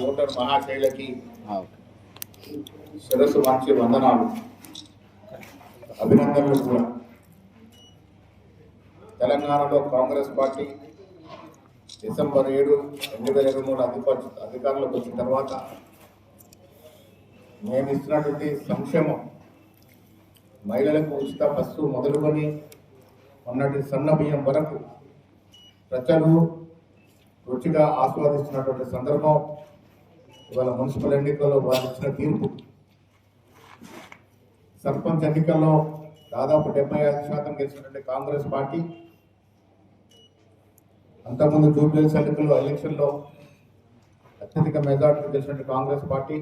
Voter మహాశైలకి శిరస్సు మంచి వందనాలు, అభినందనలు కూడా. తెలంగాణలో కాంగ్రెస్ పార్టీ డిసెంబర్ 7, 2023 అధికారంలోకి వచ్చిన తర్వాత మేము ఇస్తున్నటువంటి సంక్షేమం, మహిళలకు ఉచిత బస్సు మొదలుకొని మొన్నటి సన్న బియ్యం వరకు ప్రజలు రుచిగా ఆస్వాదిస్తున్నటువంటి సందర్భం. ఇవాళ మున్సిపల్ ఎన్నికల్లో వారు ఇచ్చిన తీర్పు, సర్పంచ్ ఎన్నికల్లో దాదాపు 75% గెలిచినటువంటి కాంగ్రెస్ పార్టీ, అంతకుముందు జూబ్లీహిల్స్ ఎలక్షన్లో అత్యధిక మెజార్టీ గెలిచినటువంటి కాంగ్రెస్ పార్టీ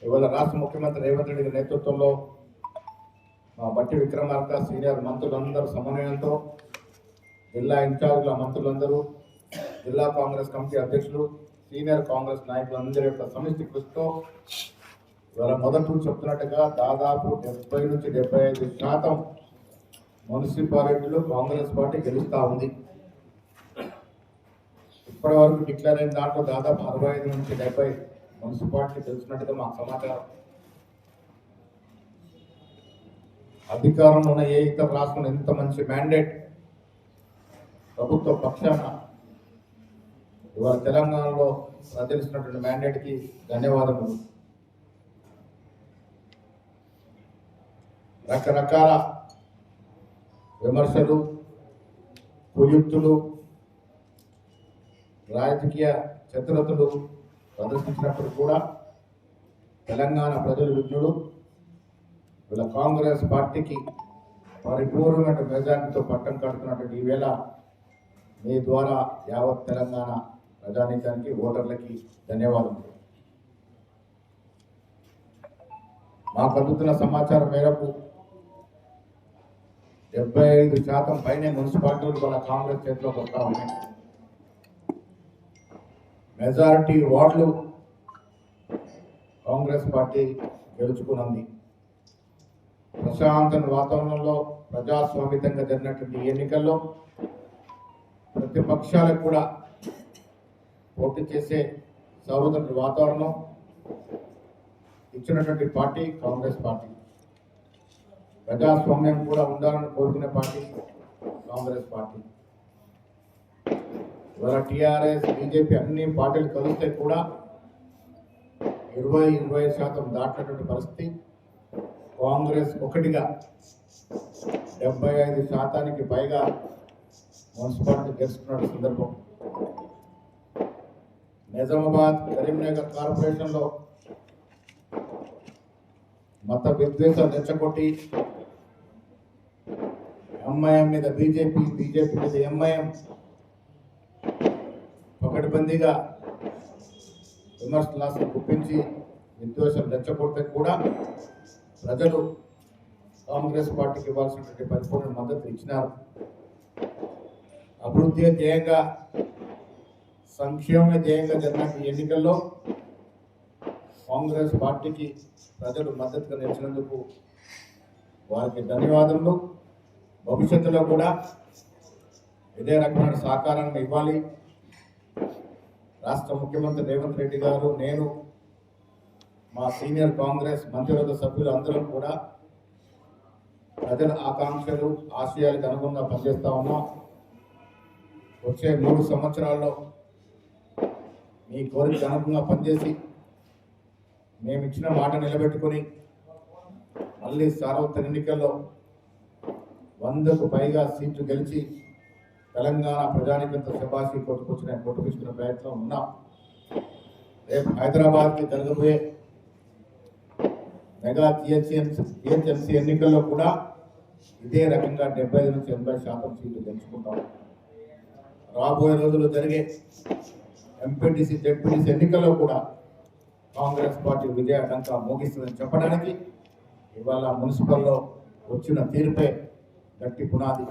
ఇవాళ రాష్ట్ర ముఖ్యమంత్రి రేవంత్ రెడ్డి నేతృత్వంలో మా బట్టి విక్రమార్క సీనియర్ మంత్రులందరూ సమన్వయంతో, జిల్లా ఇన్ఛార్జీల మంత్రులందరూ, జిల్లా కాంగ్రెస్ కమిటీ అధ్యక్షులు, సీనియర్ కాంగ్రెస్ నాయకులందరి యొక్క సమిష్టి కృషితో ఇవాళ మొదటి చెప్తున్నట్టుగా దాదాపు 70 నుంచి 75% మున్సిపాలిటీలు కాంగ్రెస్ పార్టీ గెలుస్తూ ఉంది. ఇప్పటి వరకు డిక్లేర్ అయిన దాంట్లో దాదాపు 65 నుంచి 70 మున్సిపాలిటీ గెలిచినట్టుగా మాకు సమాచారం. అధికారంలో ఉన్న ఏ ఇతర రాష్ట్రంలో ఎంత మంచి మ్యాండేట్ ప్రభుత్వ పక్షాన ఇవాళ తెలంగాణలో ప్రజలిస్తున్నటువంటి మ్యాండేట్కి ధన్యవాదములు. రకరకాల విమర్శలు, కుయుక్తులు, రాజకీయ చతురతలు ప్రదర్శించినప్పుడు కూడా తెలంగాణ ప్రజలు విఘ్నులు వీళ్ళ కాంగ్రెస్ పార్టీకి పరిపూర్ణమైన మెజార్టీతో పట్టం కడుతున్నటువంటి ఈవేళ మీ ద్వారా యావత్ తెలంగాణ ప్రజానీకానికి, ఓటర్లకి ధన్యవాదములు. మాకు అందుతున్న సమాచారం మేరకు 75% పైనే మున్సిపాలిటీలు వాళ్ళ కాంగ్రెస్ చేతిలోకి వస్తూ ఉన్నాయి. మెజారిటీ వార్డులు కాంగ్రెస్ పార్టీ గెలుచుకున్నది. ప్రశాంత వాతావరణంలో ప్రజాస్వామ్యంగా జరిగినటువంటి ఎన్నికల్లో ప్రతిపక్షాలకు కూడా పోటీ చేసే సౌహృద వాతావరణం ఇచ్చినటువంటి పార్టీ కాంగ్రెస్ పార్టీ. ప్రజాస్వామ్యం కూడా ఉండాలని కోరుకునే పార్టీ కాంగ్రెస్ పార్టీ. ఇవాళ టీఆర్ఎస్, బీజేపీ అన్ని పార్టీలు కలిస్తే కూడా 20% దాటినటువంటి పరిస్థితి. కాంగ్రెస్ ఒకటిగా 75% పైగా మున్సిపాలిటీ గెలుచుకున్న సందర్భం. నిజామాబాద్, కరీంనగర్ కార్పొరేషన్లో మత విద్వేషాలు రెచ్చగొట్టి ఎంఐఎం మీద బీజేపీ, బీజేపీ మీద ఎంఐఎం పకడ్బందీగా విమర్శలు గుప్పించి విద్వేషాలు రెచ్చగొడితే కూడా ప్రజలు కాంగ్రెస్ పార్టీకి ఇవ్వాల్సినటువంటి పరిపూర్ణ మద్దతు ఇచ్చినారు. అభివృద్ధి ధ్యేయంగా, సంక్షేమ ధ్యేయంగా జరిగిన ఎన్నికల్లో కాంగ్రెస్ పార్టీకి ప్రజలు మద్దతుగా నిలిచినందుకు వారికి ధన్యవాదములు. భవిష్యత్తులో కూడా ఇదే రకమైన సహకారాన్ని ఇవ్వాలి. రాష్ట్ర ముఖ్యమంత్రి రేవంత్ రెడ్డి గారు, నేను, మా సీనియర్ కాంగ్రెస్ మంత్రివర్గ సభ్యులు అందరం కూడా ప్రజల ఆకాంక్షలు, ఆశయాలకు అనుగుణంగా పనిచేస్తా ఉన్నాం. వచ్చే 3 సంవత్సరాల్లో మీ కోరిక అనుగుణంగా పనిచేసి మేము ఇచ్చిన మాట నిలబెట్టుకొని మళ్ళీ సార్వత్రిక ఎన్నికల్లో 100కు పైగా సీట్లు గెలిచి తెలంగాణ ప్రజానికంత శబాషి కొట్టుకొచ్చిన ప్రయత్నం ఉన్నాం. రేపు హైదరాబాద్కి జరగబోయే మెగా జిహెచ్ఎంసీ ఎన్నికల్లో కూడా ఇదే రకంగా 75 నుంచి 80% సీట్లు గెలుచుకుంటాం. రాబోయే రోజుల్లో జరిగే ఎంపీటీసీ, జెడ్పీటీసీ ఎన్నికల్లో కూడా కాంగ్రెస్ పార్టీ విజయాడంకా మోగిస్తుందని చెప్పడానికి ఇవాళ మున్సిపల్లో వచ్చిన తీర్పే గట్టి పునాది.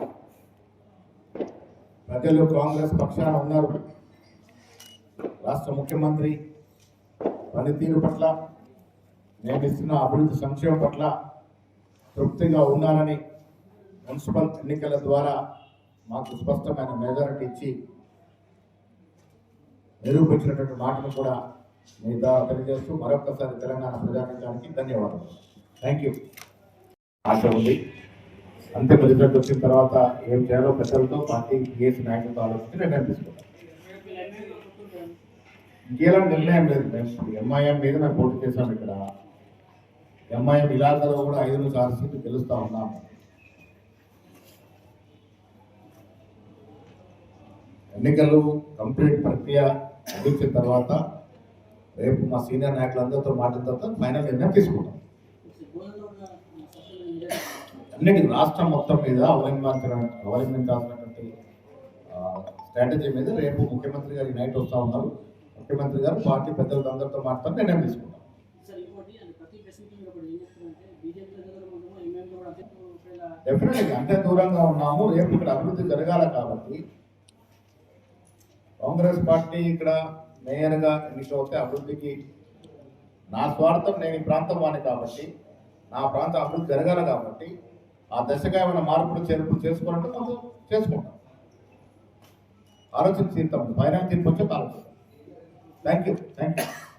ప్రజలు కాంగ్రెస్ పక్షాన ఉన్నారు. రాష్ట్ర ముఖ్యమంత్రి పనితీరు పట్ల, నేను ఇస్తున్న అభివృద్ధి సంక్షేమం పట్ల తృప్తిగా ఉన్నానని మున్సిపల్ ఎన్నికల ద్వారా మాకు స్పష్టమైన మెజారిటీ ఇచ్చి నిరూపించినటువంటి మాటను కూడా మీ ద్వారా తెలియజేస్తూ మరొకసారి తెలంగాణ ప్రజానికానికి ధన్యవాదాలు. Thank you. ఆశ ఉంది. అంతిమ రిజల్ట్ వచ్చిన తర్వాత ఏం చేయాలో పెద్దలతో పార్టీ పిఎస్ నాయకులతో ఆలోచించి నిర్ణయం తీసుకుంటాం. ఇంకేలాంటి నిర్ణయం లేదు. మేము ఎంఐఎం మీద మేము పోటీ చేశాము. ఇక్కడ ఎంఐఎం ఇలాకాలో కూడా 5 నుంచి 6 సీట్లు గెలుస్తూ ఉన్నాము. ఎన్నికలు కంప్లీట్ ప్రక్రియ ముగించిన తర్వాత రేపు మా సీనియర్ నాయకులందరితో మాట్లాడిన తర్వాత ఫైనల్ నిర్ణయం తీసుకుంటాం. అన్నిటికీ రాష్ట్రం మొత్తం మీద అవలంబించాల్సినటువంటి స్ట్రాటజీ మీద రేపు ముఖ్యమంత్రి గారు నైట్ వస్తూ ఉన్నారు. ముఖ్యమంత్రి గారు పార్టీ పెద్దలతో అందరితో మాట్లాడి నిర్ణయం తీసుకుంటాం. డెఫినెట్గా అంతే దూరంగా ఉన్నాము. రేపు ఇక్కడ అభివృద్ధి జరగాల కాబట్టి కాంగ్రెస్ పార్టీ ఇక్కడ మేయర్గా ఎన్నికవుతే అభివృద్ధికి నా స్వార్థం, నేను ఈ ప్రాంతం వాణి కాబట్టి నా ప్రాంతం అభివృద్ధి జరగాలి కాబట్టి ఆ దశగా ఏమైనా మార్పులు చేర్పులు చేసుకోవాలంటే మనం చేసుకుంటాం. ఆలోచించి తీర్థం ఫైనల్ తీర్పు వచ్చే ఆలోచిస్తాం. Thank you.